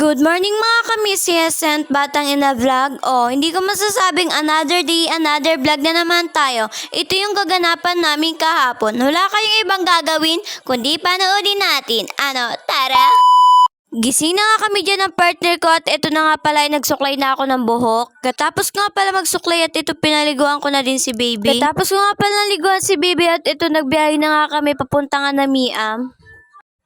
Good morning mga kamisiyasent, batang ina vlog. Hindi ko masasabing another day, another vlog na naman tayo. Ito yung gaganapan namin kahapon. Wala kayong ibang gagawin, kundi panoodin natin. Tara! Gising na nga kami dyan ng partner ko at ito na nga pala ay nagsuklay na ako ng buhok. Katapos nga pala magsuklay at ito pinaliguan ko na din si baby. Katapos ko nga pala naliguan si baby at ito nagbiyahe na nga kami papunta nga na Miam.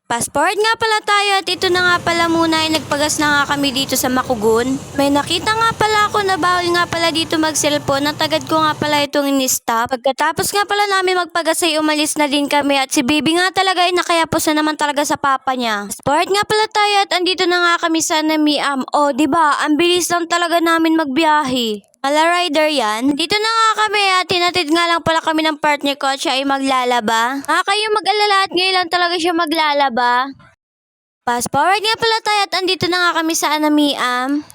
Fast forward nga pala tayo at ito na nga pala muna ay nagpagas na nga kami dito sa Makugon. May nakita nga pala ako na bawal nga pala dito mag-cellphone at agad ko nga pala itong in-stop. Pagkatapos nga pala namin magpagas ay umalis na din kami at si baby nga talaga ay nakayapos na naman talaga sa papa niya. Fast forward nga pala tayo at andito na nga kami sa Namiam. Diba? Ang bilis lang talaga namin magbiyahe. Ala rider yan. Dito na nga kami at tinatid nga lang pala kami ng partner ko at siya ay maglalaba. Kayo mag-alala at ngayon lang talaga siya maglalaba. Fast forward nga pala tayo at andito na nga kami sa Anamiam.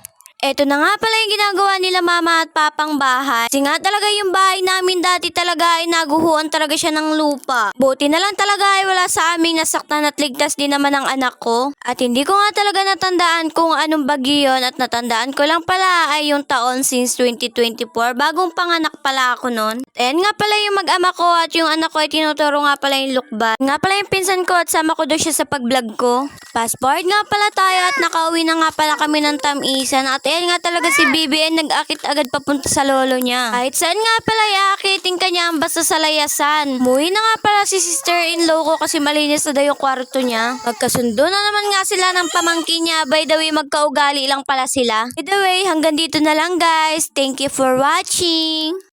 Eto na nga pala yung ginagawa nila mama at papang bahay. Kasi nga talaga yung bahay namin dati talaga ay naguhuan talaga siya ng lupa. Buti na lang talaga ay wala sa aming nasaktan at ligtas din naman ang anak ko. At hindi ko nga talaga natandaan kung anong bagyo yun at natandaan ko lang pala ay yung taon since 2024. Bagong panganak pala ako nun. Ayan nga pala yung mag-ama ko at yung anak ko ay tinuturo nga pala yung lukbat. Nga pala yung pinsan ko at sama ko daw siya sa pag-vlog ko. Fast forward nga pala tayo at nakauwi na nga pala kami ng tamisan at ayan nga talaga si Bibi ay nag-akit agad papunta sa lolo niya. Kahit saan nga pala iakitin ka niya basta sa layasan. Muwi na nga pala si sister-in-law ko kasi malinis na daw yung kwarto niya. Magkasundo na naman nga sila ng pamangkin niya. By the way, magkaugali lang pala sila. By the way, hanggang dito na lang guys. Thank you for watching.